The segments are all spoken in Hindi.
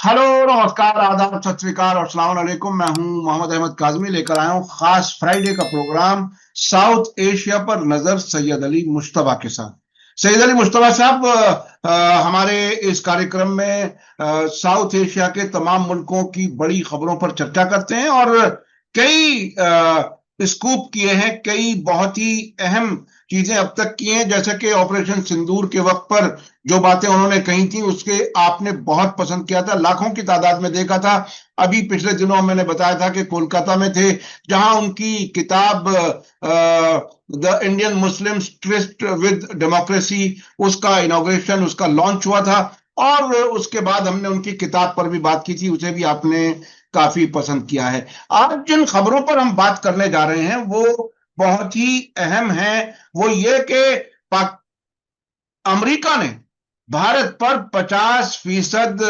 हेलो, नमस्कार, आदाब, सत श्री अकाल और अस्सलाम वालेकुम। मैं हूं मोहम्मद अहमद काज़मी, लेकर आया हूं खास फ्राइडे का प्रोग्राम साउथ एशिया पर नजर सैयद अली मुश्तबा के साथ। सैयद अली मुश्तबा साहब हमारे इस कार्यक्रम में साउथ एशिया के तमाम मुल्कों की बड़ी खबरों पर चर्चा करते हैं और कई स्कूप किए हैं, कई बहुत ही अहम चीजें अब तक की हैं, जैसे कि ऑपरेशन सिंदूर के वक्त पर जो बातें उन्होंने कही थी उसके आपने बहुत पसंद किया था, लाखों की तादाद में देखा था। अभी पिछले दिनों मैंने बताया था कि कोलकाता में थे, जहां उनकी किताब the Indian Muslims twist with democracy, उसका इनॉग्रेशन, उसका लॉन्च हुआ था। और उसके बाद हमने उनकी किताब पर भी बात की थी, उसे भी आपने काफी पसंद किया है। आज जिन खबरों पर हम बात करने जा रहे हैं वो बहुत ही अहम है। वो ये कि अमेरिका ने भारत पर 50%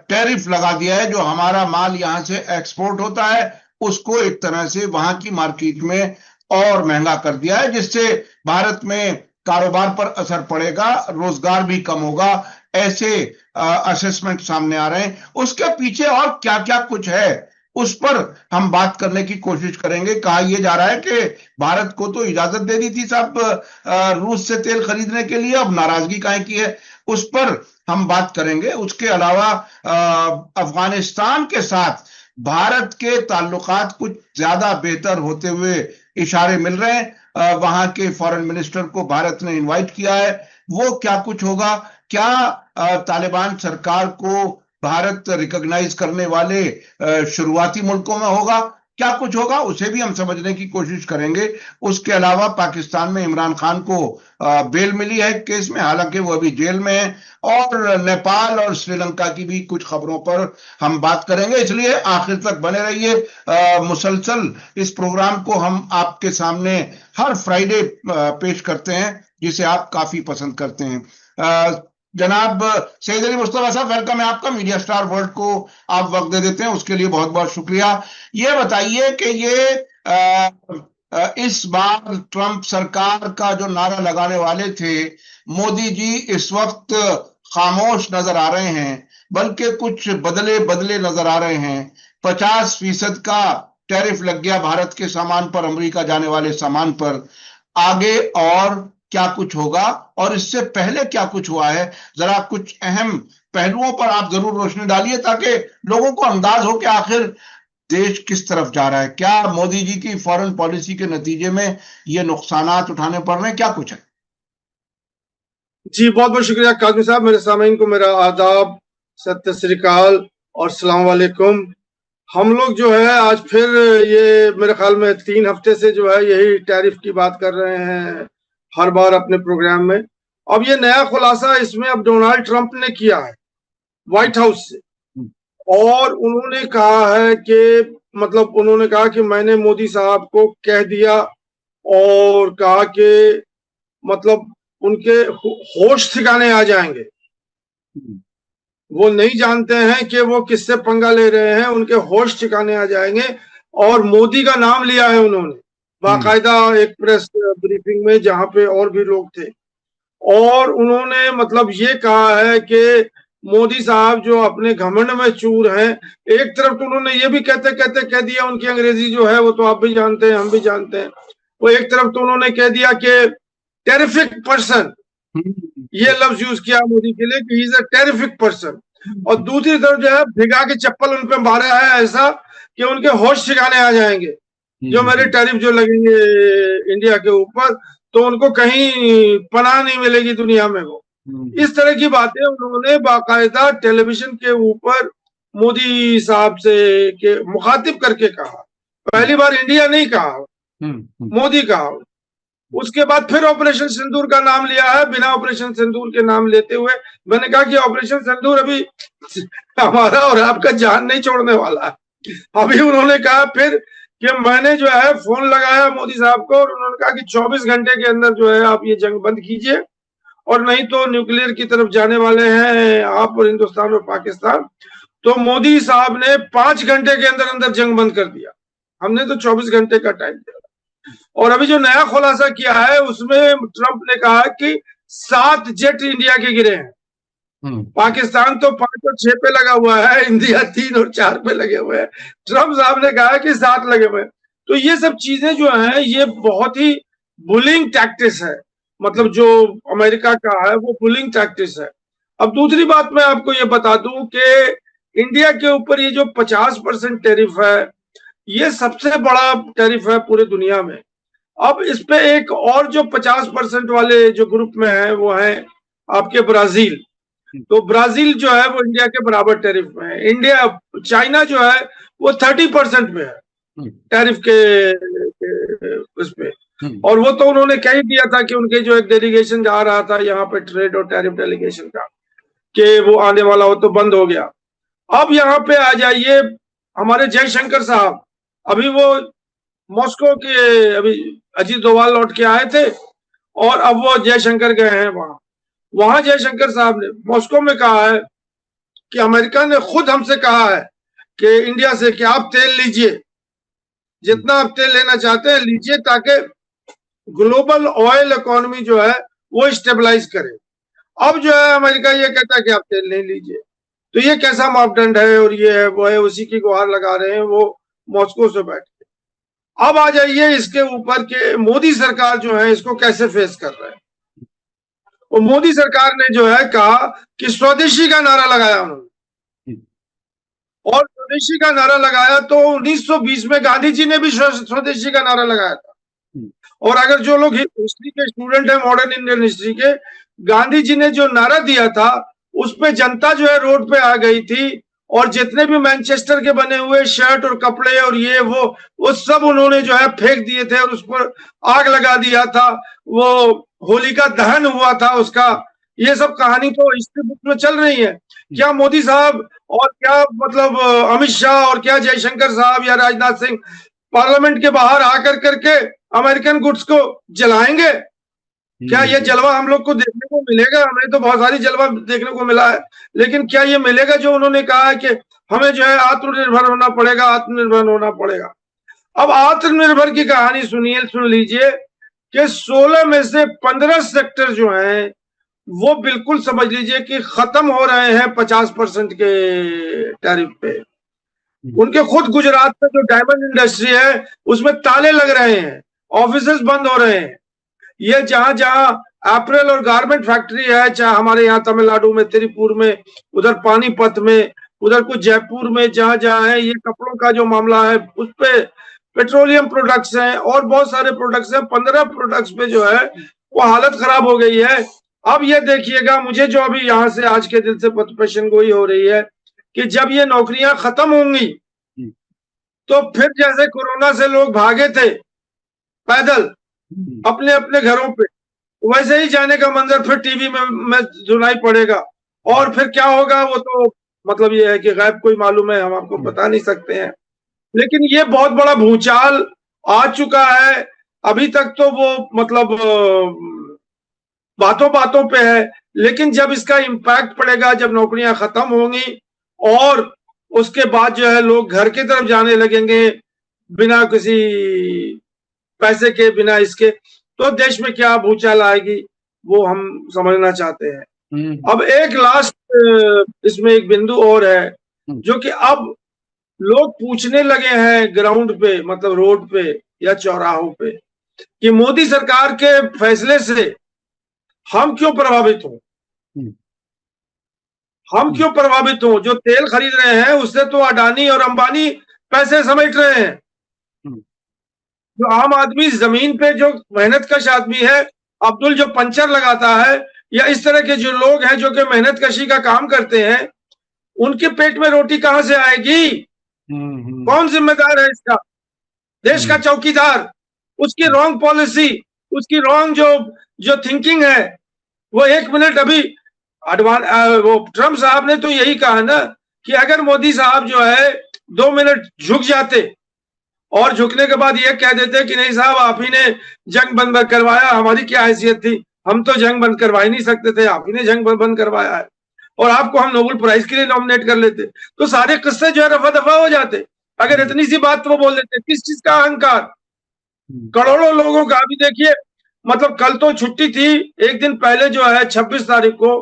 टैरिफ लगा दिया है। जो हमारा माल यहां से एक्सपोर्ट होता है उसको एक तरह से वहां की मार्केट में और महंगा कर दिया है, जिससे भारत में कारोबार पर असर पड़ेगा, रोजगार भी कम होगा। ऐसे असेसमेंट सामने आ रहे हैं। उसके पीछे और क्या क्या कुछ है उस पर हम बात करने की कोशिश करेंगे। कहा यह जा रहा है कि भारत को तो इजाजत दे दी थी साहब रूस से तेल खरीदने के लिए, अब नाराजगी काहे की है, उस पर हम बात करेंगे। उसके अलावा अफगानिस्तान के साथ भारत के ताल्लुकात कुछ ज्यादा बेहतर होते हुए इशारे मिल रहे हैं। वहां के फॉरेन मिनिस्टर को भारत ने इनवाइट किया है। वो क्या कुछ होगा, क्या तालिबान सरकार को भारत रिकॉग्नाइज करने वाले शुरुआती मुल्कों में होगा, क्या कुछ होगा, उसे भी हम समझने की कोशिश करेंगे। उसके अलावा पाकिस्तान में इमरान खान को बेल मिली है केस में, हालांकि वो अभी जेल में है। और नेपाल और श्रीलंका की भी कुछ खबरों पर हम बात करेंगे, इसलिए आखिर तक बने रहिए। मुसलसल इस प्रोग्राम को हम आपके सामने हर फ्राइडे पेश करते हैं, जिसे आप काफी पसंद करते हैं। जनाब सैयद अली मुस्तफा साहब, वेलकम है आपका। मीडिया स्टार वर्ल्ड को आप वक्त दे देते हैं, उसके लिए बहुत बहुत शुक्रिया। ये बताइए कि इस बार ट्रंप सरकार का जो नारा लगाने वाले थे मोदी जी, इस वक्त खामोश नजर आ रहे हैं, बल्कि कुछ बदले बदले नजर आ रहे हैं। 50% का टैरिफ लग गया भारत के सामान पर, अमेरिका जाने वाले सामान पर। आगे और क्या कुछ होगा और इससे पहले क्या कुछ हुआ है, जरा कुछ अहम पहलुओं पर आप जरूर रोशनी डालिए, ताकि लोगों को अंदाज हो कि आखिर देश किस तरफ जा रहा है। क्या मोदी जी की फॉरेन पॉलिसी के नतीजे में ये नुकसानात उठाने पड़ रहे हैं, क्या कुछ है? जी, बहुत बहुत शुक्रिया काजमी साहब। मेरे सामीन को मेरा आदाब, सत श्री अकाल और सलाम वालेकुम। हम लोग जो है आज फिर ये मेरे ख्याल में 3 हफ्ते से जो है यही टैरिफ की बात कर रहे हैं हर बार अपने प्रोग्राम में। अब ये नया खुलासा इसमें अब डोनाल्ड ट्रंप ने किया है व्हाइट हाउस से, और उन्होंने कहा है कि मतलब उन्होंने कहा कि मैंने मोदी साहब को कह दिया, और कहा कि मतलब उनके होश ठिकाने आ जाएंगे। वो नहीं जानते हैं कि वो किससे पंगा ले रहे हैं, उनके होश ठिकाने आ जाएंगे। और मोदी का नाम लिया है उन्होंने बाकायदा एक प्रेस ब्रीफिंग में, जहां पे और भी लोग थे। और उन्होंने मतलब ये कहा है कि मोदी साहब जो अपने घमंड में चूर हैं, एक तरफ तो उन्होंने ये भी कहते कहते कह दिया, उनकी अंग्रेजी जो है वो तो आप भी जानते हैं, हम भी जानते हैं। वो एक तरफ तो उन्होंने कह दिया कि टेरिफिक पर्सन, ये लफ्ज यूज किया मोदी के लिए कि he is a terrific person. और दूसरी तरफ जो है भिगा के चप्पल उन पे मारा है ऐसा कि उनके होश ठिकाने आ जाएंगे। जो मेरे टैरिफ जो लगेंगे इंडिया के ऊपर, तो उनको कहीं पनाह नहीं मिलेगी दुनिया में। वो इस तरह की बातें उन्होंने बाकायदा टेलीविजन के ऊपर मोदी साहब से के मुखातिब करके कहा। पहली बार इंडिया नहीं कहा, मोदी कहा। उसके बाद फिर ऑपरेशन सिंदूर का नाम लिया है, बिना ऑपरेशन सिंदूर के नाम लेते हुए। मैंने कहा कि ऑपरेशन सिंदूर अभी हमारा और आपका जान नहीं छोड़ने वाला है। अभी उन्होंने कहा फिर कि मैंने जो है फोन लगाया मोदी साहब को, और उन्होंने कहा कि 24 घंटे के अंदर जो है आप ये जंग बंद कीजिए, और नहीं तो न्यूक्लियर की तरफ जाने वाले हैं आप और हिंदुस्तान और पाकिस्तान। तो मोदी साहब ने 5 घंटे के अंदर अंदर जंग बंद कर दिया। हमने तो 24 घंटे का टाइम दिया। और अभी जो नया खुलासा किया है उसमें ट्रंप ने कहा कि 7 जेट इंडिया के गिरे हैं। पाकिस्तान तो 5 और 6 पे लगा हुआ है, इंडिया 3 और 4 पे लगे हुए हैं। ट्रम्प साहब ने कहा कि 7 लगे हुए हैं। तो ये सब चीजें जो हैं ये बहुत ही बुलिंग टैक्टिस है, मतलब जो अमेरिका का है वो बुलिंग टैक्टिस है। अब दूसरी बात मैं आपको ये बता दूं कि इंडिया के ऊपर ये जो 50% टैरिफ है, ये सबसे बड़ा टैरिफ है पूरे दुनिया में। अब इस पे एक और जो 50% वाले जो ग्रुप में है वो है आपके ब्राजील। तो ब्राजील जो है वो इंडिया के बराबर टैरिफ में है। इंडिया, चाइना जो है वो 30% में है टैरिफ के उस पे। और वो तो उन्होंने कह ही दिया था कि उनके जो एक डेलीगेशन जा रहा था यहाँ पे ट्रेड और टैरिफ डेलीगेशन का, कि वो आने वाला हो, तो बंद हो गया। अब यहाँ पे आ जाइए हमारे जयशंकर साहब, अभी वो मॉस्को के, अभी अजीत डोभाल लौट के आए थे और अब वो जयशंकर गए हैं वहां। वहां जयशंकर साहब ने मॉस्को में कहा है कि अमेरिका ने खुद हमसे कहा है कि इंडिया से कि आप तेल लीजिए, जितना आप तेल लेना चाहते हैं लीजिए, ताकि ग्लोबल ऑयल इकोनॉमी जो है वो स्टेबलाइज करे। अब जो है अमेरिका ये कहता है कि आप तेल नहीं लीजिए। तो ये कैसा मापदंड है, और ये है वो है, उसी की गुहार लगा रहे हैं वो मॉस्को से बैठ के। अब आ जाइए इसके ऊपर के मोदी सरकार जो है इसको कैसे फेस कर रहे हैं। और मोदी सरकार ने जो है कहा कि स्वदेशी का नारा लगाया उन्होंने, और स्वदेशी का नारा लगाया तो 1920 में गांधी जी ने भी स्वदेशी का नारा लगाया था। और अगर जो लोग हिस्ट्री के स्टूडेंट है, मॉडर्न इंडियन हिस्ट्री के, गांधी जी ने जो नारा दिया था उस पे जनता जो है रोड पे आ गई थी, और जितने भी मैनचेस्टर के बने हुए शर्ट और कपड़े और ये वो सब उन्होंने जो है फेंक दिए थे और उस पर आग लगा दिया था। वो होलिका दहन हुआ था उसका। ये सब कहानी तो हिस्ट्री बुक में चल रही है। क्या मोदी साहब और क्या मतलब अमित शाह और क्या जयशंकर साहब या राजनाथ सिंह पार्लियामेंट के बाहर आकर करके अमेरिकन गुड्स को जलाएंगे? क्या ये जलवा हम लोग को देखने को मिलेगा? हमें तो बहुत सारी जलवा देखने को मिला है, लेकिन क्या ये मिलेगा जो उन्होंने कहा है कि हमें जो है आत्मनिर्भर होना पड़ेगा, आत्मनिर्भर होना पड़ेगा। अब आत्मनिर्भर की कहानी सुनिए, सुन लीजिए कि 16 में से 15 सेक्टर जो हैं वो बिल्कुल समझ लीजिए कि खत्म हो रहे हैं 50% के टैरिफ पे। उनके खुद गुजरात में जो डायमंड इंडस्ट्री है उसमें ताले लग रहे हैं, ऑफिसेस बंद हो रहे हैं। ये जहां जहां एप्रेल और गारमेंट फैक्ट्री है, चाहे हमारे यहाँ तमिलनाडु में तिरुपुर में, उधर पानीपत में, उधर कुछ जयपुर में, जहां जहां है ये कपड़ों का जो मामला है उस पे पेट्रोलियम प्रोडक्ट्स हैं और बहुत सारे प्रोडक्ट्स हैं। 15 प्रोडक्ट्स पे जो है वो हालत खराब हो गई है। अब ये देखिएगा, मुझे जो अभी यहाँ से आज के दिन से पेशन गोई हो रही है कि जब ये नौकरियां खत्म होंगी तो फिर जैसे कोरोना से लोग भागे थे पैदल अपने अपने घरों पे, वैसे ही जाने का मंजर फिर टीवी में सुनाई पड़ेगा। और फिर क्या होगा वो तो मतलब ये है कि गैब कोई मालूम है, हम आपको बता नहीं सकते हैं। लेकिन ये बहुत बड़ा भूचाल आ चुका है। अभी तक तो वो मतलब बातों बातों पे है, लेकिन जब इसका इम्पैक्ट पड़ेगा, जब नौकरियां खत्म होंगी और उसके बाद जो है लोग घर की तरफ जाने लगेंगे बिना किसी पैसे के, बिना इसके, तो देश में क्या भूचाल आएगी वो हम समझना चाहते हैं। अब एक लास्ट इसमें एक बिंदु और है जो कि अब लोग पूछने लगे हैं ग्राउंड पे, मतलब रोड पे या चौराहों पे, कि मोदी सरकार के फैसले से हम क्यों प्रभावित हों, हम क्यों प्रभावित हों? जो तेल खरीद रहे हैं उससे तो अडानी और अंबानी पैसे समेट रहे हैं। जो आम आदमी जमीन पे जो मेहनत कश आदमी है, अब्दुल जो पंचर लगाता है, या इस तरह के जो लोग हैं जो कि मेहनत कशी का काम करते हैं, उनके पेट में रोटी कहां से आएगी? कौन जिम्मेदार है इसका? देश का चौकीदार। उसकी रॉन्ग पॉलिसी, उसकी रॉन्ग जो थिंकिंग है वो 1 मिनट अभी वो ट्रम्प साहब ने तो यही कहा ना कि अगर मोदी साहब जो है 2 मिनट झुक जाते और झुकने के बाद ये कह देते कि नहीं साहब आप ही ने जंग बंद करवाया, हमारी क्या हैसियत थी, हम तो जंग बंद करवा ही नहीं सकते थे, आप ही ने जंग बंद करवाया है और आपको हम नोबेल प्राइज के लिए नॉमिनेट कर लेते, तो सारे किस्से जो है रफा दफा हो जाते। अगर इतनी सी बात वो बोल देते। किस चीज का अहंकार? करोड़ों लोगों का। अभी देखिए, मतलब कल तो छुट्टी थी, एक दिन पहले जो है 26 तारीख को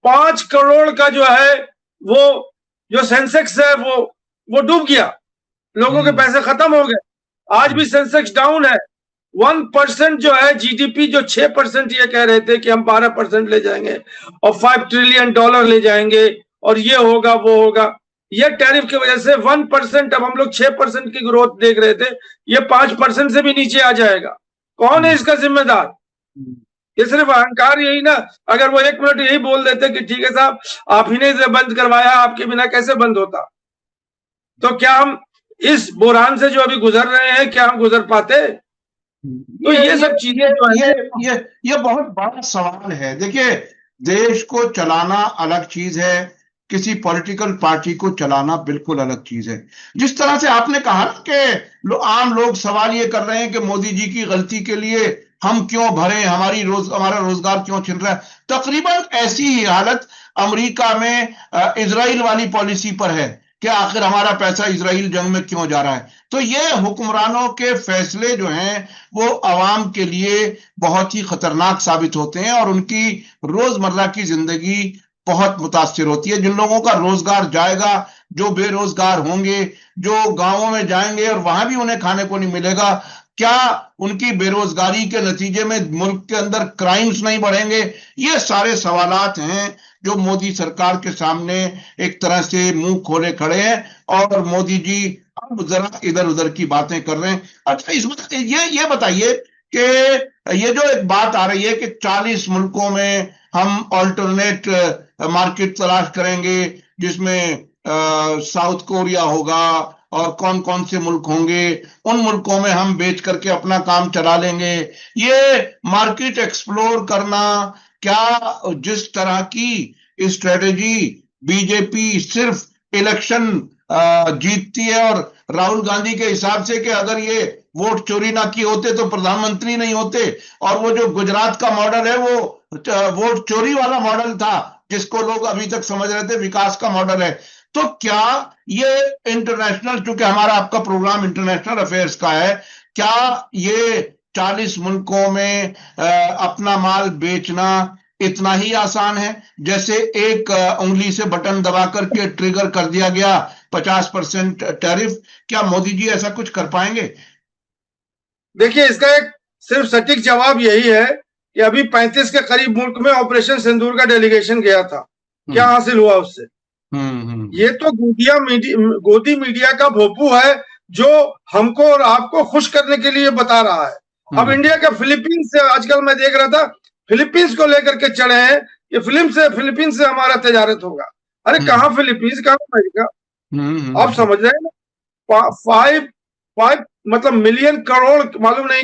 5 करोड़ का जो है वो जो सेंसेक्स है वो डूब गया, लोगों के पैसे खत्म हो गए। आज भी सेंसेक्स डाउन है। 1% जो है जीडीपी, जो 6% ये कह रहे थे कि हम 12% ले जाएंगे और $5 ट्रिलियन ले जाएंगे और ये होगा वो होगा, ये टैरिफ की वजह से 1%, अब हम लोग 6% की ग्रोथ देख रहे थे, ये 5% से भी नीचे आ जाएगा। कौन है इसका जिम्मेदार? ये सिर्फ अहंकार यही ना। अगर वो 1 मिनट यही बोल देते कि ठीक है साहब, आप ही ने इसे बंद करवाया, आपके बिना कैसे बंद होता, तो क्या हम इस बुरान से जो अभी गुजर रहे हैं, क्या हम गुजर पाते? तो ये सब चीजें जो है, ये बहुत बड़ा सवाल है। देखिए, देश को चलाना अलग चीज है, किसी पॉलिटिकल पार्टी को चलाना बिल्कुल अलग चीज है। जिस तरह से आपने कहा कि आम लोग सवाल ये कर रहे हैं कि मोदी जी की गलती के लिए हम क्यों भरे, हमारा रोजगार क्यों छिन रहा है, तकरीबन ऐसी ही हालत अमेरिका में इजराइल वाली पॉलिसी पर है कि आखिर हमारा पैसा इजराइल जंग में क्यों जा रहा है। तो ये हुक्मरानों के फैसले जो हैं वो आवाम के लिए बहुत ही खतरनाक साबित होते हैं और उनकी रोजमर्रा की जिंदगी बहुत मुतासिर होती है। जिन लोगों का रोजगार जाएगा, जो बेरोजगार होंगे, जो गांवों में जाएंगे और वहां भी उन्हें खाने को नहीं मिलेगा, क्या उनकी बेरोजगारी के नतीजे में मुल्क के अंदर क्राइम्स नहीं बढ़ेंगे? ये सारे सवालात हैं जो मोदी सरकार के सामने एक तरह से मुंह खोले खड़े हैं और मोदी जी अब जरा इधर उधर की बातें कर रहे हैं। अच्छा, ये बताइए कि ये जो एक बात आ रही है कि 40 मुल्कों में हम ऑल्टरनेट मार्केट तलाश करेंगे, जिसमें साउथ कोरिया होगा और कौन कौन से मुल्क होंगे, उन मुल्कों में हम बेच करके अपना काम चला लेंगे। ये मार्केट एक्सप्लोर करना, क्या जिस तरह की स्ट्रेटेजी बीजेपी सिर्फ इलेक्शन जीतती है, और राहुल गांधी के हिसाब से कि अगर ये वोट चोरी ना किए होते तो प्रधानमंत्री नहीं होते, और वो जो गुजरात का मॉडल है वो वोट चोरी वाला मॉडल था जिसको लोग अभी तक समझ रहे थे विकास का मॉडल है। तो क्या ये इंटरनेशनल, चूंकि हमारा आपका प्रोग्राम इंटरनेशनल अफेयर्स का है, क्या ये 40 मुल्कों में अपना माल बेचना इतना ही आसान है जैसे एक उंगली से बटन दबा करके ट्रिगर कर दिया गया 50% टैरिफ? क्या मोदी जी ऐसा कुछ कर पाएंगे? देखिए, इसका एक सिर्फ सटीक जवाब यही है कि अभी 35 के करीब मुल्क में ऑपरेशन सिंदूर का डेलीगेशन गया था। क्या हासिल हुआ उससे? ये तो गोदी मीडिया का भोपू है जो हमको और आपको खुश करने के लिए बता रहा है। अब इंडिया का फिलीपींस से, आजकल मैं देख रहा था, फिलीपींस को लेकर के चढ़े हैं कि फिलीपींस से हमारा तजारत होगा। अरे कहाँ फिलीपींस, कहाँ अमेरिका? आप समझ रहे हैं ना? 5 मतलब मिलियन करोड़, मालूम नहीं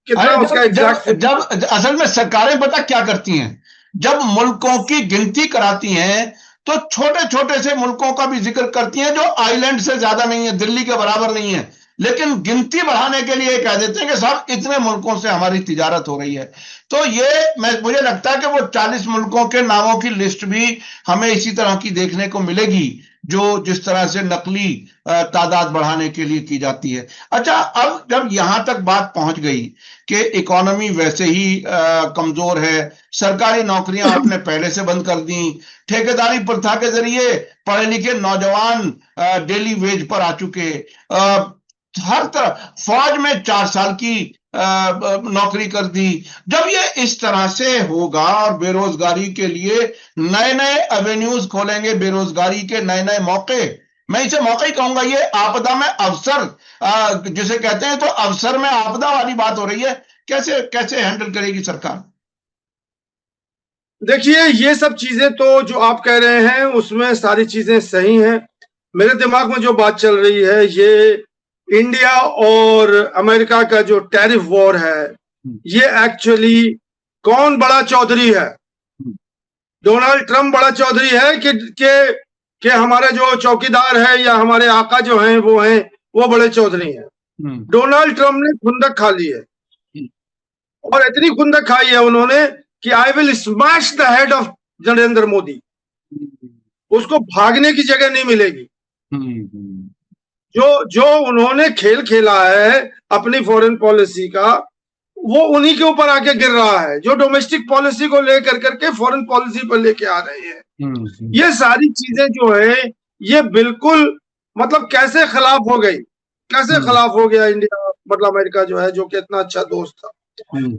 कितना उसका एग्जैक्ट। जब असल में सरकारें पता क्या करती हैं, जब मुल्कों की गिनती कराती हैं तो छोटे छोटे से मुल्कों का भी जिक्र करती हैं जो आइलैंड से ज्यादा नहीं है, दिल्ली के बराबर नहीं है, लेकिन गिनती बढ़ाने के लिए कह देते हैं कि साहब इतने मुल्कों से हमारी तिजारत हो रही है। तो ये मुझे लगता है कि वो 40 मुल्कों के नामों की लिस्ट भी हमें इसी तरह की देखने को मिलेगी जो जिस तरह से नकली तादाद बढ़ाने के लिए की जाती है। अच्छा, अब जब यहां तक बात पहुंच गई कि इकोनॉमी वैसे ही कमजोर है, सरकारी नौकरियां आपने पहले से बंद कर दी, ठेकेदारी प्रथा के जरिए पढ़े लिखे नौजवान डेली वेज पर आ चुके, हर तरह फौज में 4 साल की नौकरी कर दी। जब ये इस तरह से होगा और बेरोजगारी के लिए नए नए एवेन्यूज खोलेंगे, बेरोजगारी के नए नए मौके, मैं इसे मौका ही कहूंगा, ये आपदा में अवसर जिसे कहते हैं, तो अवसर में आपदा वाली बात हो रही है। कैसे कैसे हैंडल करेगी सरकार? देखिए, ये सब चीजें तो जो आप कह रहे हैं उसमें सारी चीजें सही हैं। मेरे दिमाग में जो बात चल रही है, ये इंडिया और अमेरिका का जो टैरिफ वॉर है, ये एक्चुअली कौन बड़ा चौधरी है? डोनाल्ड ट्रंप बड़ा चौधरी है कि हमारे जो चौकीदार है या हमारे आका जो हैं वो बड़े चौधरी हैं। डोनाल्ड ट्रंप ने खुंदक खा ली है, और इतनी खुंदक खाई है उन्होंने कि I will smash the head of Narendra Modi. उसको भागने की जगह नहीं मिलेगी। जो उन्होंने खेल खेला है अपनी फॉरेन पॉलिसी का, वो उन्हीं के ऊपर आके गिर रहा है, जो डोमेस्टिक पॉलिसी को लेकर करके फॉरेन पॉलिसी पर लेके आ रहे हैं। ये सारी चीजें जो है ये बिल्कुल मतलब कैसे खिलाफ हो गई, कैसे खिलाफ हो गया इंडिया, मतलब अमेरिका जो है, जो कि इतना अच्छा दोस्त था।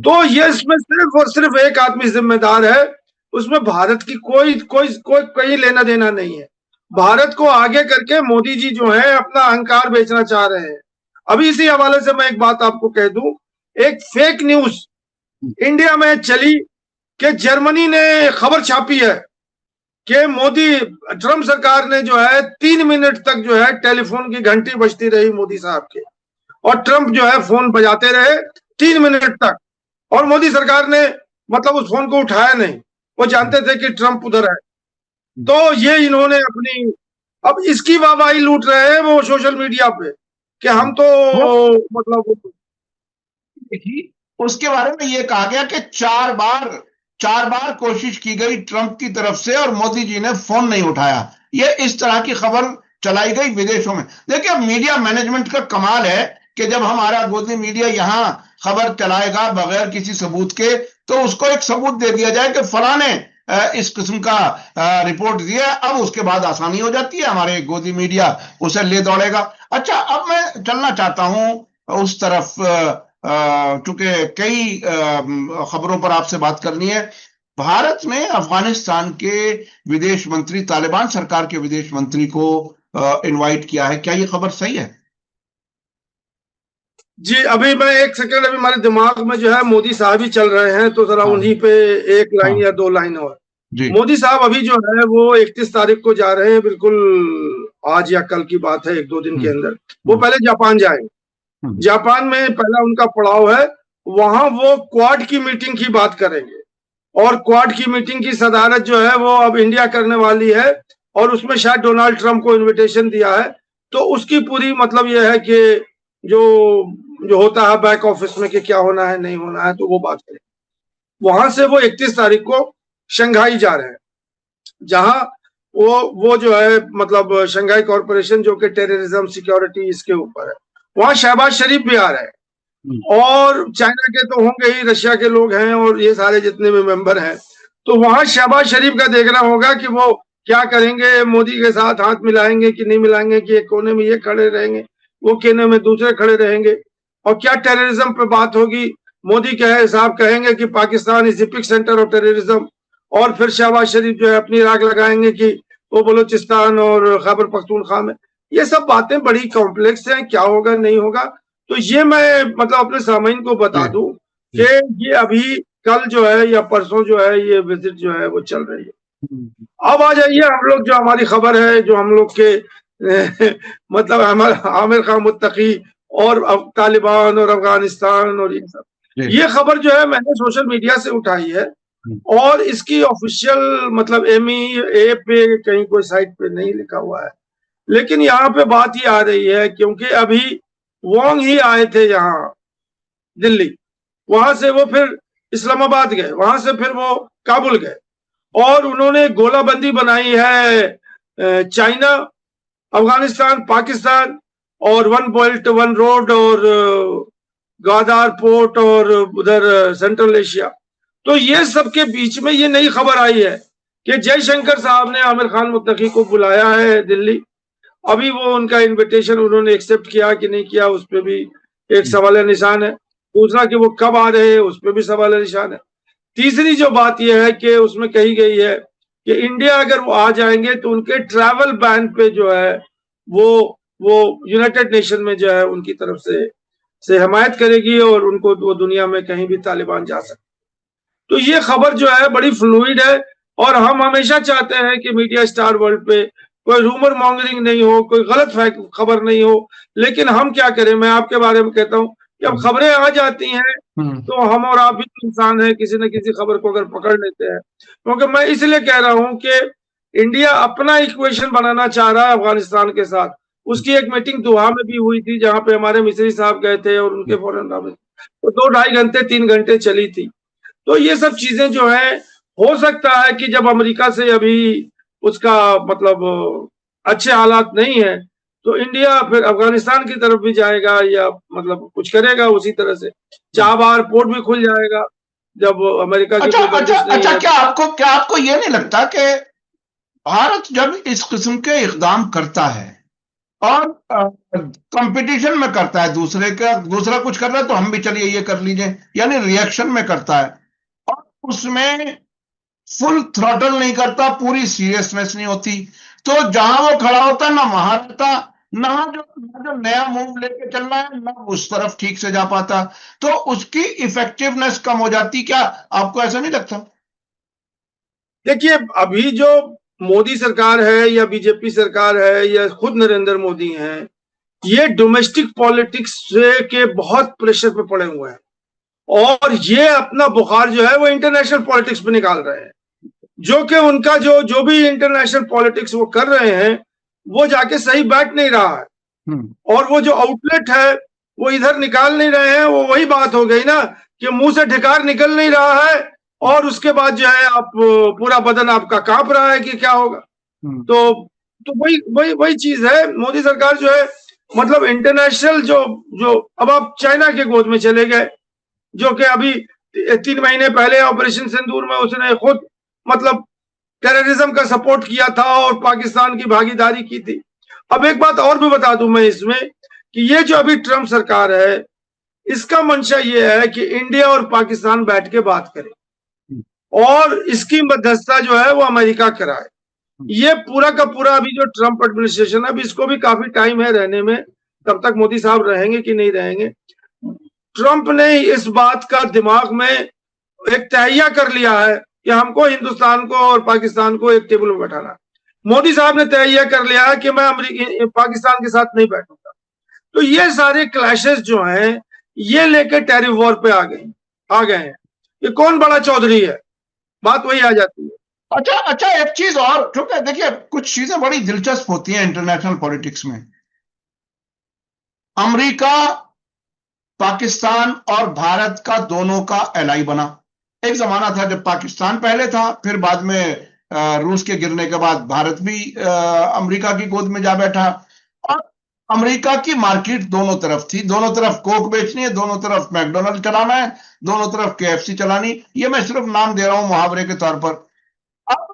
तो ये इसमें सिर्फ और सिर्फ एक आदमी जिम्मेदार है, उसमें भारत की कोई कोई कोई कहीं लेना देना नहीं है। भारत को आगे करके मोदी जी जो है अपना अहंकार बेचना चाह रहे हैं। अभी इसी हवाले से मैं एक बात आपको कह दूं, एक फेक न्यूज इंडिया में चली कि जर्मनी ने खबर छापी है कि मोदी, ट्रंप सरकार ने जो है 3 मिनट तक जो है टेलीफोन की घंटी बजती रही मोदी साहब के, और ट्रंप जो है फोन बजाते रहे 3 मिनट तक, और मोदी सरकार ने मतलब उस फोन को उठाया नहीं, वो जानते थे कि ट्रंप उधर है। तो ये इन्होंने अपनी, अब इसकी वाहवाही लूट रहे हैं वो सोशल मीडिया पे कि हम तो मतलब, देखिए उसके बारे में ये कहा गया कि 4 बार कोशिश की गई ट्रंप की तरफ से और मोदी जी ने फोन नहीं उठाया। ये इस तरह की खबर चलाई गई विदेशों में। देखिए अब मीडिया मैनेजमेंट का कमाल है कि जब हमारा गोदी मीडिया यहां खबर चलाएगा बगैर किसी सबूत के, तो उसको एक सबूत दे दिया जाए कि फलाने इस किस्म का रिपोर्ट दिया। अब उसके बाद आसानी हो जाती है, हमारे गोदी मीडिया उसे ले दौड़ेगा। अच्छा, अब मैं चलना चाहता हूं उस तरफ, चूंकि कई खबरों पर आपसे बात करनी है। भारत ने अफगानिस्तान के विदेश मंत्री, तालिबान सरकार के विदेश मंत्री को इनवाइट किया है, क्या ये खबर सही है? जी अभी मैं एक सेकंड, अभी हमारे दिमाग में जो है मोदी साहब ही चल रहे हैं, तो जरा उन्हीं पे एक लाइन या 2 लाइन और। मोदी साहब अभी जो है वो 31 तारीख को जा रहे हैं, बिल्कुल आज या कल की बात है, 1-2 दिन के अंदर। वो पहले जापान जाएंगे, जापान में पहला उनका पड़ाव है, वहां वो क्वाड की मीटिंग की बात करेंगे, और क्वाड की मीटिंग की सदारत जो है वो अब इंडिया करने वाली है, और उसमें शायद डोनाल्ड ट्रंप को इनविटेशन दिया है। तो उसकी पूरी मतलब यह है कि जो जो होता है बैक ऑफिस में कि क्या होना है नहीं होना है, तो वो बात करें। वहां से वो 31 तारीख को शंघाई जा रहे हैं, जहां वो जो है मतलब शंघाई कॉरपोरेशन जो कि टेररिज्म सिक्योरिटी इसके ऊपर है, वहां शहबाज शरीफ भी आ रहे हैं, और चाइना के तो होंगे ही, रशिया के लोग हैं, और ये सारे जितने भी मेंबर हैं। तो वहां शहबाज शरीफ का देखना होगा कि वो क्या करेंगे, मोदी के साथ हाथ मिलाएंगे कि नहीं मिलाएंगे, कि एक कोने में ये खड़े रहेंगे, वो कोने में दूसरे खड़े रहेंगे, और क्या टेररिज्म पे बात होगी। मोदी साहब कहेंगे कि Pakistan is epic centre of terrorism, और फिर शहबाज शरीफ जो है अपनी राग लगाएंगे कि वो बलूचिस्तान और खैबर पख्तूनख्वा में। ये सब बातें बड़ी कॉम्प्लेक्स हैं, क्या होगा नहीं होगा। तो ये मैं मतलब अपने सामीन को बता दूं कि ये अभी कल जो है या परसों जो है ये विजिट जो है वो चल रही है। अब आ जाइए हम लोग, जो हमारी खबर है, जो हम लोग के मतलब हमारा आमिर खान मुत्तकी और तालिबान और अफगानिस्तान और ये सब, ये खबर जो है मैंने सोशल मीडिया से उठाई है, और इसकी ऑफिशियल मतलब MEA पे कहीं कोई साइट पे नहीं लिखा हुआ है। लेकिन यहाँ पे बात ही आ रही है क्योंकि अभी वोंग ही आए थे यहाँ दिल्ली, वहां से वो फिर इस्लामाबाद गए, वहां से फिर वो काबुल गए, और उन्होंने गोलाबंदी बनाई है चाइना, अफगानिस्तान, पाकिस्तान, और 1 बेल्ट 1 रोड, और ग्वादार पोर्ट, और उधर सेंट्रल एशिया। तो ये सबके बीच में ये नई खबर आई है कि जयशंकर साहब ने आमिर खान मुत्तकी को बुलाया है दिल्ली। अभी वो उनका इनविटेशन उन्होंने एक्सेप्ट किया कि नहीं किया, उस पर भी एक सवाल निशान है। दूसरा कि वो कब आ रहे हैं, उस पर भी सवाल निशान है। तीसरी जो बात यह है कि उसमें कही गई है कि इंडिया अगर वो आ जाएंगे तो उनके ट्रैवल बैन पे जो है वो यूनाइटेड नेशन में जो है उनकी तरफ से हमायत करेगी, और उनको वो दुनिया में कहीं भी तालिबान जा सकते। तो ये खबर जो है बड़ी फ्लूइड है, और हम हमेशा चाहते हैं कि मीडिया स्टार वर्ल्ड पे कोई रूमर मॉन्गरिंग नहीं हो, कोई गलत खबर नहीं हो। लेकिन हम क्या करें, मैं आपके बारे में कहता हूँ कि अब खबरें आ जाती हैं तो हम और आप भी इंसान हैं, किसी न किसी खबर को अगर पकड़ लेते हैं। क्योंकि मैं इसलिए कह रहा हूं कि इंडिया अपना इक्वेशन बनाना चाह रहा है अफगानिस्तान के साथ। उसकी एक मीटिंग दोहा में भी हुई थी, जहां पे हमारे मिस्री साहब गए थे और उनके फॉरेन मिनिस्टर, तो 2-2.5 घंटे 3 घंटे चली थी। तो ये सब चीजें जो है, हो सकता है कि जब अमेरिका से अभी उसका मतलब अच्छे हालात नहीं है, तो इंडिया फिर अफगानिस्तान की तरफ भी जाएगा या मतलब कुछ करेगा उसी तरह से। चाबहार पोर्ट भी खुल जाएगा जब अमेरिका की अच्छा कोई अच्छा बंदिश नहीं अच्छा, है। क्या आपको ये नहीं लगता कि भारत जब इस किस्म के इकदाम करता है और कंपटीशन में करता है, दूसरा कुछ कर रहा है तो हम भी चलिए ये कर लीजिए, यानी रिएक्शन में करता है, और उसमें फुल थ्रॉटल नहीं करता, पूरी सीरियसनेस नहीं होती, तो जहां वो खड़ा होता ना वहां रहता, ना जो नया मूव लेके चल रहा है ना उस तरफ ठीक से जा पाता, तो उसकी इफेक्टिवनेस कम हो जाती। क्या आपको ऐसा नहीं लगता? देखिए अभी जो मोदी सरकार है या बीजेपी सरकार है या खुद नरेंद्र मोदी हैं, ये डोमेस्टिक पॉलिटिक्स के बहुत प्रेशर पे पड़े हुए हैं और ये अपना बुखार जो है वो इंटरनेशनल पॉलिटिक्स पे निकाल रहे हैं, जो कि उनका जो जो भी इंटरनेशनल पॉलिटिक्स वो कर रहे हैं वो जाके सही बैठ नहीं रहा है और वो जो आउटलेट है वो इधर निकाल नहीं रहे हैं। वो वही बात हो गई ना कि मुंह से ढिकार निकल नहीं रहा है और उसके बाद जो है आप पूरा बदन आपका कांप रहा है कि क्या होगा। तो तो वही वही वही चीज है। मोदी सरकार जो है मतलब इंटरनेशनल जो जो अब आप चाइना के गोद में चले गए, जो कि अभी 3 महीने पहले ऑपरेशन सिंदूर में उसने खुद मतलब टेररिज्म का सपोर्ट किया था और पाकिस्तान की भागीदारी की थी। अब एक बात और भी बता दूं मैं इसमें कि ये जो अभी ट्रंप सरकार है इसका मंशा ये है कि इंडिया और पाकिस्तान बैठ के बात करें और इसकी मध्यस्थता जो है वो अमेरिका कराए। ये पूरा का पूरा अभी जो ट्रंप एडमिनिस्ट्रेशन है, अभी इसको भी काफी टाइम है रहने में, तब तक मोदी साहब रहेंगे कि नहीं रहेंगे। ट्रंप ने इस बात का दिमाग में एक तहैया कर लिया है कि हमको हिंदुस्तान को और पाकिस्तान को एक टेबल में बैठाना है। मोदी साहब ने तहैया कर लिया है कि मैं अमेरिकी पाकिस्तान के साथ नहीं बैठूंगा। तो ये सारे क्लैशेस जो हैं ये लेके टैरिफ वॉर पे आ गए हैं। ये कौन बड़ा चौधरी है, बात वही आ जाती है। अच्छा अच्छा, एक चीज और, क्योंकि देखिए कुछ चीजें बड़ी दिलचस्प होती हैं इंटरनेशनल पॉलिटिक्स में। अमेरिका, पाकिस्तान और भारत का दोनों का एलाई बना। एक जमाना था जब पाकिस्तान पहले था, फिर बाद में रूस के गिरने के बाद भारत भी अमेरिका की गोद में जा बैठा, और अमेरिका की मार्केट दोनों तरफ थी, दोनों तरफ कोक बेचनी है, दोनों तरफ मैकडोनल्ड चलाना है, दोनों तरफ केएफसी चलानी। ये मैं सिर्फ नाम दे रहा हूं मुहावरे के तौर पर। अब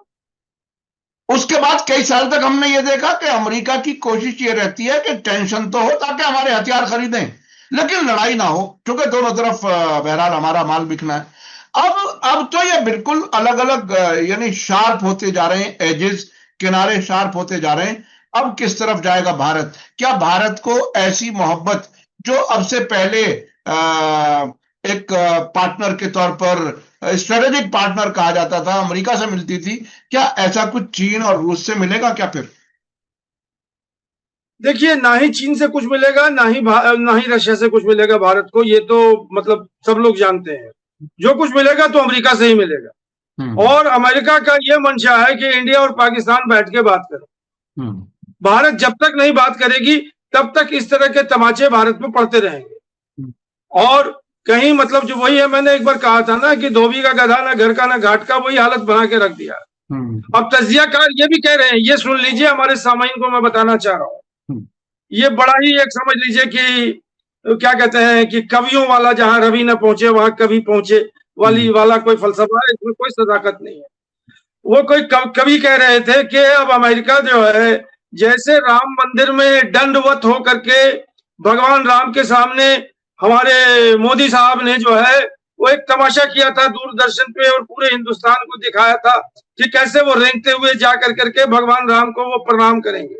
उसके बाद कई साल तक हमने ये देखा कि अमेरिका की कोशिश ये रहती है कि टेंशन तो हो ताकि हमारे हथियार खरीदें, लेकिन लड़ाई ना हो, क्योंकि दोनों तरफ बहरहाल हमारा माल बिकना है। अब तो ये बिल्कुल अलग अलग, यानी शार्प होते जा रहे हैं, एजेस, किनारे शार्प होते जा रहे हैं। अब किस तरफ जाएगा भारत? क्या भारत को ऐसी मोहब्बत जो अब से पहले एक पार्टनर के तौर पर, स्ट्रेटेजिक पार्टनर कहा जाता था, अमेरिका से मिलती थी, क्या ऐसा कुछ चीन और रूस से मिलेगा क्या फिर? देखिए ना ही चीन से कुछ मिलेगा ना ही रशिया से कुछ मिलेगा भारत को, ये तो मतलब सब लोग जानते हैं। जो कुछ मिलेगा तो अमेरिका से ही मिलेगा और अमेरिका का ये मंशा है कि इंडिया और पाकिस्तान बैठ के बात करें। भारत जब तक नहीं बात करेगी तब तक इस तरह के तमाचे भारत में पड़ते रहेंगे और कहीं मतलब जो वही है, मैंने एक बार कहा था ना कि धोबी का गधा ना घर का ना घाट का, वही हालत बना के रख दिया। अब तजियाकार ये भी कह रहे हैं, ये सुन लीजिए, हमारे सामाइन को मैं बताना चाह रहा हूँ, ये बड़ा ही एक समझ लीजिए कि क्या कहते हैं कि कवियों वाला जहां रवि न पहुंचे वहां कवि पहुंचे वाला कोई फलसफा है, इसमें कोई सदाकत नहीं है। वो कोई कवि कह रहे थे कि अब अमेरिका जो है जैसे राम मंदिर में दंडवत होकर के भगवान राम के सामने हमारे मोदी साहब ने जो है वो एक तमाशा किया था दूरदर्शन पे और पूरे हिंदुस्तान को दिखाया था कि कैसे वो रेंगते हुए जा करके भगवान राम को वो प्रणाम करेंगे।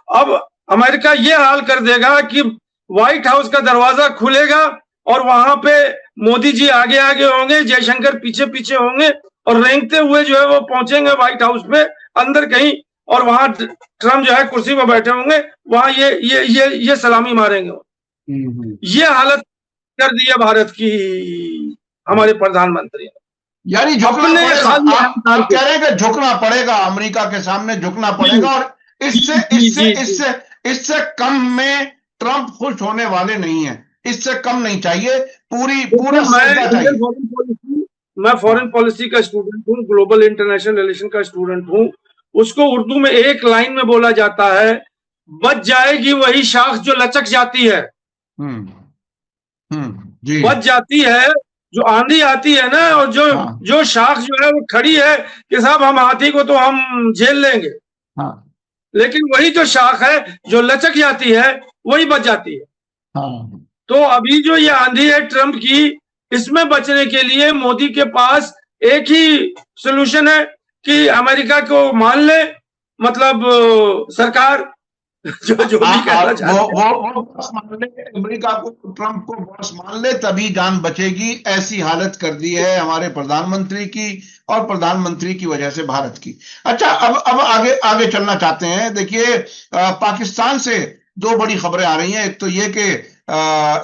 अब अमेरिका ये हाल कर देगा कि व्हाइट हाउस का दरवाजा खुलेगा और वहां पे मोदी जी आगे आगे होंगे, जयशंकर पीछे पीछे होंगे और रेंगते हुए जो है वो पहुंचेंगे व्हाइट हाउस में अंदर कहीं, और वहां ट्रम्प जो है कुर्सी में बैठे होंगे, वहां ये सलामी मारेंगे। ये हालत कर दी है भारत की हमारे प्रधानमंत्री ने। यानी झुकना पड़ेगा, आप कह रहे हैं कि झुकना पड़ेगा, अमेरिका के सामने झुकना पड़ेगा, और इससे इससे इससे इससे कम में ट्रंप खुश होने वाले नहीं है, इससे कम नहीं चाहिए, पूरा सौदा चाहिए। मैं फॉरेन पॉलिसी का स्टूडेंट हूँ, ग्लोबल इंटरनेशनल रिलेशन का स्टूडेंट हूँ। उसको उर्दू में एक लाइन में बोला जाता है, बच जाएगी वही शाख जो लचक जाती है। जी। बच जाती है, जो आंधी आती है ना, और जो हाँ जो शाख जो है वो खड़ी है कि साहब हम हाथी को तो हम झेल लेंगे, हाँ लेकिन वही जो शाख है जो लचक जाती है वही बच जाती है। हाँ तो अभी जो ये आंधी है ट्रंप की, इसमें बचने के लिए मोदी के पास एक ही सोल्यूशन है कि अमेरिका को मान ले, मतलब सरकार जो भी कहना चाहते हैं। वो बॉस मान ले, अमेरिका को, ट्रंप को बॉस मान ले, तभी जान बचेगी। ऐसी हालत कर दी है हमारे प्रधानमंत्री की, और प्रधानमंत्री की वजह से भारत की। अच्छा, अब आगे आगे चलना चाहते हैं। देखिए, पाकिस्तान से दो बड़ी खबरें आ रही हैं। एक तो ये कि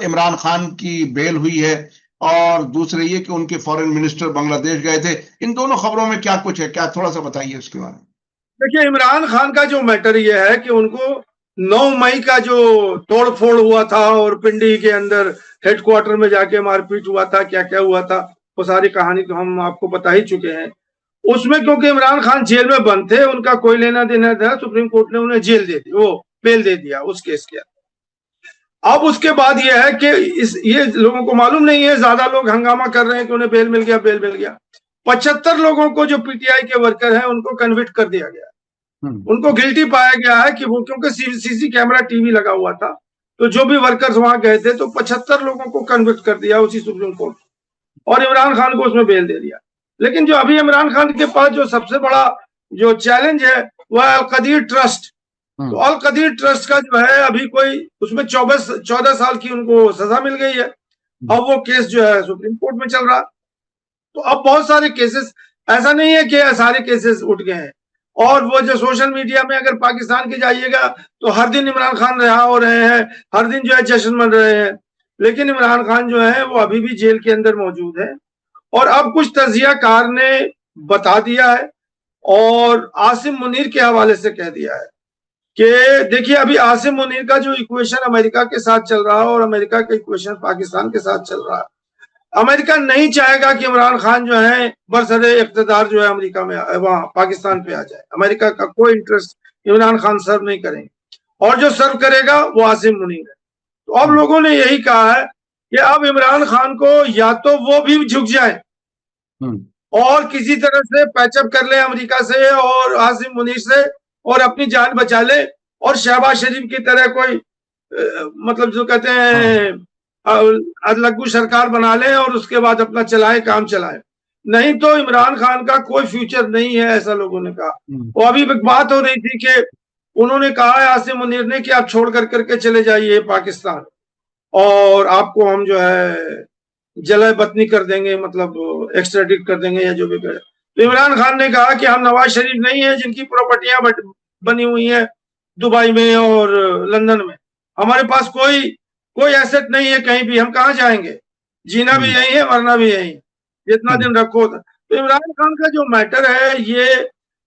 इमरान खान की बेल हुई है, और दूसरे ये कि उनके फॉरेन मिनिस्टर बांग्लादेश गए थे। इन दोनों खबरों में क्या कुछ है, क्या थोड़ा सा बताइए उसके बारे में। देखिए, इमरान खान का जो मैटर ये है कि उनको 9 मई का जो तोड़फोड़ हुआ था और पिंडी के अंदर हेडक्वार्टर में जाके मारपीट हुआ था, क्या क्या हुआ था, वो सारी कहानी तो हम आपको बता ही चुके हैं। उसमें क्योंकि इमरान खान जेल में बंद थे, उनका कोई लेना देना था, सुप्रीम कोर्ट ने उन्हें जेल दे दी, वो बेल दे दिया उस केस के। अब उसके बाद ये है कि ये लोगों को मालूम नहीं है, ज्यादा लोग हंगामा कर रहे हैं कि उन्हें बेल मिल गया, बेल मिल गया। 75 लोगों को, जो पीटीआई के वर्कर हैं, उनको कन्विक्ट कर दिया गया, उनको गिल्टी पाया गया है कि वो, क्योंकि सीसी कैमरा टीवी लगा हुआ था, तो जो भी वर्कर्स वहां गए थे, तो 75 लोगों को कन्विक्ट कर दिया उसी सुप्रीम कोर्ट, और इमरान खान को उसमें बेल दे दिया। लेकिन जो अभी इमरान खान के पास जो सबसे बड़ा जो चैलेंज है वह अल कदीर ट्रस्ट। तो अल कदीर ट्रस्ट का जो है अभी कोई, उसमें 14 साल की उनको सजा मिल गई है। अब वो केस जो है सुप्रीम कोर्ट में चल रहा। तो अब बहुत सारे केसेस, ऐसा नहीं है कि सारे केसेस उठ गए हैं। और वो जो सोशल मीडिया में अगर पाकिस्तान के जाइएगा तो हर दिन इमरान खान रिहा हो रहे हैं, हर दिन जो है जश्न मन रहे हैं, लेकिन इमरान खान जो है वो अभी भी जेल के अंदर मौजूद है। और अब कुछ तजियाकार ने बता दिया है और आसिम मुनीर के हवाले से कह दिया है कि देखिए, अभी आसिम मुनीर का जो इक्वेशन अमेरिका के साथ चल रहा है और अमेरिका का इक्वेशन पाकिस्तान के साथ चल रहा है, अमेरिका नहीं चाहेगा कि इमरान खान जो है बरसरे इख्तिदार जो है अमेरिका में, वहां पाकिस्तान पे आ जाए। अमेरिका का कोई इंटरेस्ट इमरान खान सर्व नहीं करेंगे, और जो सर्व करेगा वो आसिम मुनीर है। तो अब लोगों ने यही कहा है कि अब इमरान खान को या तो वो भी झुक जाए और किसी तरह से पैचअप कर ले अमेरिका से और आसिम मुनीर से, और अपनी जान बचा ले, और शहबाज शरीफ की तरह कोई मतलब जो कहते हैं लगू सरकार बना ले और उसके बाद अपना चलाए, काम चलाए। नहीं तो इमरान खान का कोई फ्यूचर नहीं है, ऐसा लोगों ने कहा। वो अभी बात हो रही थी कि उन्होंने कहा है आसिम मुनीर ने कि आप छोड़ करके चले जाइए पाकिस्तान, और आपको हम जो है जला बतनी कर देंगे, मतलब एक्स्ट्राडिट कर देंगे या जो भी करे। तो इमरान खान ने कहा कि हम नवाज शरीफ नहीं है जिनकी प्रॉपर्टियां बनी हुई हैं दुबई में और लंदन में। हमारे पास कोई कोई एसेट नहीं है कहीं भी, हम कहाँ जाएंगे, जीना भी यही है, मरना भी यही है, जितना दिन रखो। तो इमरान खान का जो मैटर है ये,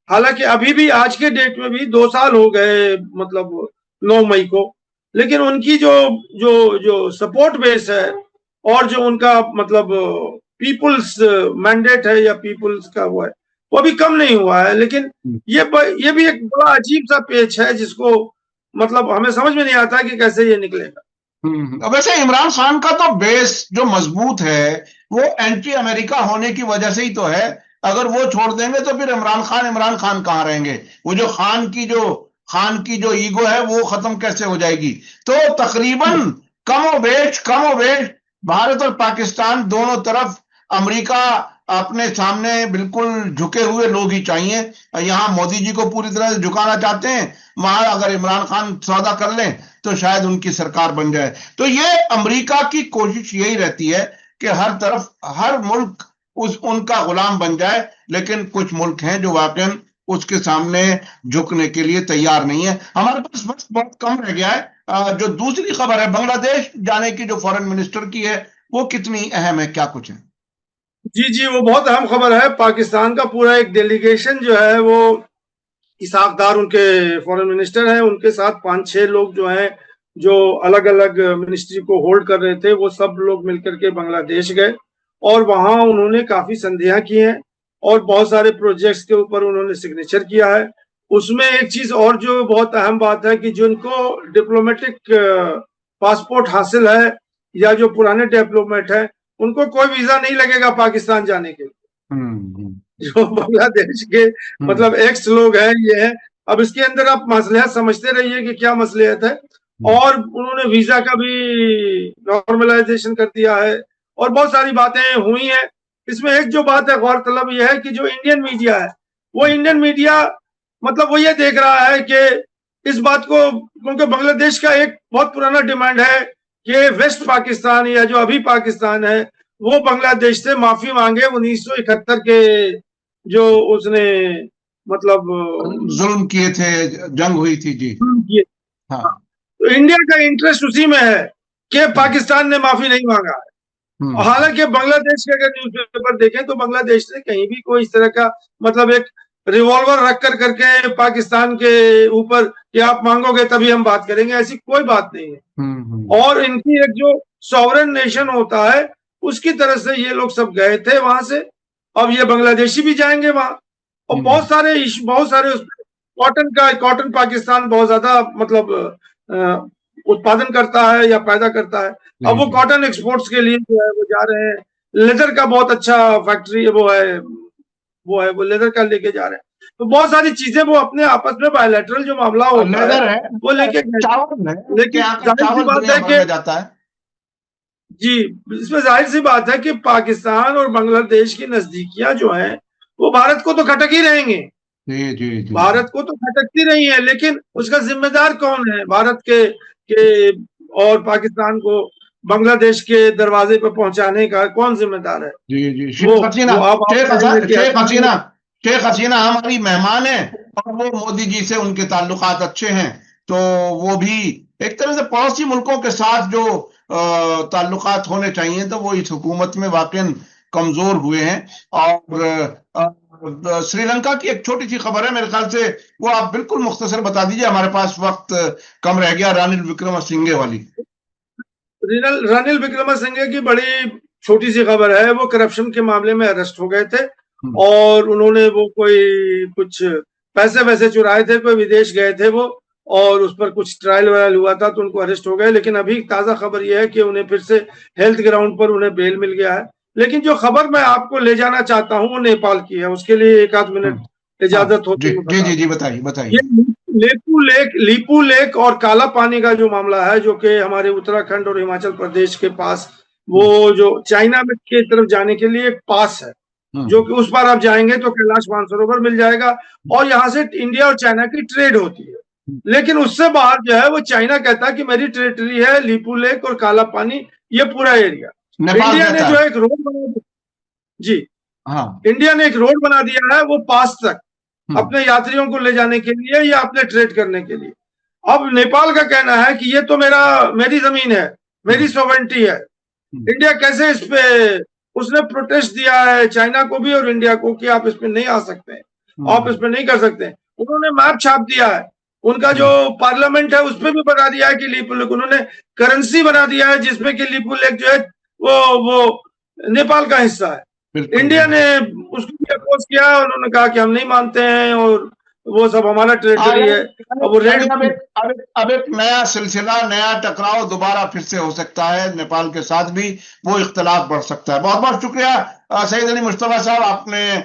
हालांकि अभी भी आज के डेट में भी 2 साल हो गए, मतलब 9 मई को, लेकिन उनकी जो जो जो सपोर्ट बेस है और जो उनका मतलब पीपुल्स मैंडेट है या पीपुल्स का वो है, वो अभी कम नहीं हुआ है। लेकिन ये भी एक बड़ा अजीब सा पेच है जिसको मतलब हमें समझ में नहीं आता कि कैसे ये निकलेगा। अब वैसे इमरान खान का तो बेस जो मजबूत है वो एंटी अमेरिका होने की वजह से ही तो है। अगर वो छोड़ देंगे तो फिर इमरान खान कहाँ रहेंगे? वो जो खान की जो ईगो है वो खत्म कैसे हो जाएगी? तो तकरीबन कमो बेश भारत और पाकिस्तान दोनों तरफ अमेरिका अपने सामने बिल्कुल झुके हुए लोग ही चाहिए। यहां मोदी जी को पूरी तरह से झुकाना चाहते हैं, वहां अगर इमरान खान सौदा कर लें तो शायद उनकी सरकार बन जाए। तो ये अमेरिका की कोशिश यही रहती है कि हर तरफ हर मुल्क उनका गुलाम बन जाए, लेकिन कुछ मुल्क हैं जो वाकई उसके सामने झुकने के लिए तैयार नहीं है। हमारे पास वक्त बहुत कम रह गया है। जो दूसरी खबर है बांग्लादेश जाने की, जो फॉरेन मिनिस्टर की है, वो कितनी अहम है, क्या कुछ है? जी, वो बहुत अहम खबर है। पाकिस्तान का पूरा एक डेलीगेशन जो है वो, इसाकदार उनके फॉरेन मिनिस्टर हैं, उनके साथ 5-6 लोग जो हैं, जो अलग अलग मिनिस्ट्री को होल्ड कर रहे थे, वो सब लोग मिलकर के बांग्लादेश गए और वहां उन्होंने काफी संधियां की हैं और बहुत सारे प्रोजेक्ट्स के ऊपर उन्होंने सिग्नेचर किया है। उसमें एक चीज और जो बहुत अहम बात है कि जिनको डिप्लोमेटिक पासपोर्ट हासिल है या जो पुराने डिप्लोमेट है, उनको कोई वीजा नहीं लगेगा पाकिस्तान जाने के लिए। जो बांग्लादेश के मतलब एक्स लोग हैं ये है। अब इसके अंदर आप मसलियत समझते रहिए कि क्या मसलियत है। और उन्होंने वीजा का भी नॉर्मलाइजेशन कर दिया है और बहुत सारी बातें हुई हैं। इसमें एक जो बात है गौरतलब यह है कि जो इंडियन मीडिया है वो इंडियन मीडिया मतलब वो ये देख रहा है कि इस बात को, क्योंकि बांग्लादेश का एक बहुत पुराना डिमांड है कि वेस्ट पाकिस्तान या जो अभी पाकिस्तान है वो बांग्लादेश से माफी मांगे 1971 के जो उसने मतलब जुल्म किए थे, जंग हुई थी जी। हाँ। तो इंडिया का इंटरेस्ट उसी में है कि पाकिस्तान ने माफी नहीं मांगा है। हालांकि बांग्लादेश के अगर न्यूज़पेपर देखें तो बांग्लादेश ने कहीं भी कोई इस तरह का मतलब एक रिवॉल्वर रख कर करके पाकिस्तान के ऊपर कि आप मांगोगे तभी हम बात करेंगे, ऐसी कोई बात नहीं है। और इनकी एक जो सॉवरेन नेशन होता है उसकी तरफ से ये लोग सब गए थे वहां से। अब ये बांग्लादेशी भी जाएंगे वहां और बहुत सारे कॉटन पाकिस्तान बहुत ज्यादा मतलब उत्पादन करता है या पैदा करता है। अब वो कॉटन एक्सपोर्ट्स के लिए जो है वो जा रहे हैं। लेदर का बहुत अच्छा फैक्ट्री वो लेदर का लेके जा रहे हैं। तो बहुत सारी चीजें वो अपने आपस में बायलैटरल जो मामला होता है वो लेके लेकिन जाहिर सी बात है कि जाता है जी, इसमें जाहिर सी बात है कि पाकिस्तान और बांग्लादेश की नजदीकियां जो हैं वो भारत को तो खटक ही रहेंगे। जी। भारत को तो खटकती रही है, लेकिन उसका जिम्मेदार कौन है भारत के और पाकिस्तान को बांग्लादेश के दरवाजे पर पहुंचाने का कौन जिम्मेदार है? जी शेख हसीना हमारी मेहमान है और वो मोदी जी से उनके ताल्लुकात अच्छे हैं, तो वो भी एक तरह से पड़ोसी मुल्कों के साथ जो ताल्लुकात होने चाहिए तो वो इस हुकूमत में वाकई कमजोर हुए हैं। और श्रीलंका की एक छोटी सी खबर है, मेरे ख्याल से वो आप बिल्कुल मुख्तसर बता दीजिए, हमारे पास वक्त कम रह गया। रानिल विक्रमसिंघे वाली रानिल विक्रमसिंघे की बड़ी छोटी सी खबर है। वो करप्शन के मामले में अरेस्ट हो गए थे और उन्होंने वो कोई कुछ पैसे वैसे चुराए थे, कोई विदेश गए थे वो और उस पर कुछ ट्रायल वायल हुआ था तो उनको अरेस्ट हो गए। लेकिन अभी ताजा खबर यह है कि उन्हें फिर से हेल्थ ग्राउंड पर उन्हें बेल मिल गया है। लेकिन जो खबर मैं आपको ले जाना चाहता हूँ वो नेपाल की है, उसके लिए एक आध मिनट इजाजत हो जी बताइए। लीपू लेक और काला पानी का जो मामला है जो कि हमारे उत्तराखंड और हिमाचल प्रदेश के पास वो जो चाइना में की तरफ जाने के लिए एक पास है जो कि उस पर आप जाएंगे तो कैलाश मानसरोवर मिल जाएगा और यहाँ से इंडिया और चाइना की ट्रेड होती है। लेकिन उससे बाहर जो है वो चाइना कहता है कि मेरी टेरिटरी है लीपू लेक और काला पानी, ये पूरा एरिया। इंडिया ने जो एक रोड बना दिया जी, इंडिया ने एक रोड बना दिया है वो पास तक अपने यात्रियों को ले जाने के लिए या अपने ट्रेड करने के लिए। अब नेपाल का कहना है कि ये तो मेरी जमीन है, मेरी सॉवरेनिटी है। इंडिया कैसे इस पे, उसने प्रोटेस्ट दिया है चाइना को भी और इंडिया को कि आप इस पे नहीं आ सकते, आप इस पे नहीं कर सकते। उन्होंने मैप छाप दिया है, उनका जो पार्लियामेंट है उस पर भी बना दिया है कि लीपू लेक, उन्होंने करेंसी बना दिया है जिसमें कि लीपू लेक जो है वो नेपाल का हिस्सा है। इंडिया ने उसको भी अपोज किया, उन्होंने कहा कि हम नहीं मानते हैं और वो सब हमारा टेरिटरी है। अब एक नया सिलसिला, नया टकराव दोबारा फिर से हो सकता है, नेपाल के साथ भी वो इख्तलाफ बढ़ सकता है। बहुत बहुत शुक्रिया सईद अली मुस्तफा साहब, आपने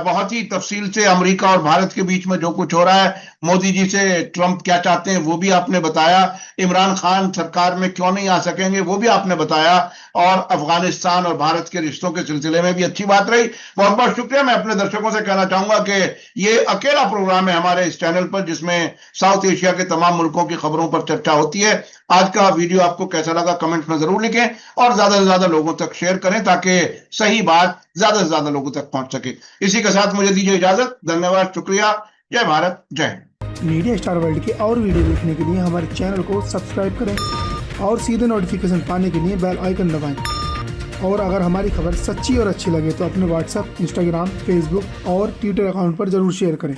बहुत ही तफसील से अमेरिका और भारत के बीच में जो कुछ हो रहा है, मोदी जी से ट्रंप क्या चाहते हैं वो भी आपने बताया, इमरान खान सरकार में क्यों नहीं आ सकेंगे वो भी आपने बताया, और अफगानिस्तान और भारत के रिश्तों के सिलसिले में भी अच्छी बात रही। बहुत बहुत शुक्रिया। मैं अपने दर्शकों से कहना चाहूंगा कि ये अकेला प्रोग्राम है हमारे इस चैनल पर जिसमें साउथ एशिया के तमाम मुल्कों की खबरों पर चर्चा होती है। आज का वीडियो आपको कैसा लगा कमेंट में जरूर लिखें और ज्यादा से ज्यादा लोगों तक शेयर करें ताकि सही बात ज्यादा से ज्यादा लोगों तक पहुंच सके। इसी के साथ मुझे दीजिए इजाजत। धन्यवाद, शुक्रिया, जय भारत, जय। मीडिया स्टार वर्ल्ड के और वीडियो देखने के लिए हमारे चैनल को सब्सक्राइब करें और सीधे नोटिफिकेशन पाने के लिए बेल आइकन दबाएं। और अगर हमारी खबर सच्ची और अच्छी लगे तो अपने व्हाट्सएप, इंस्टाग्राम, फेसबुक और ट्विटर अकाउंट पर जरूर शेयर करें।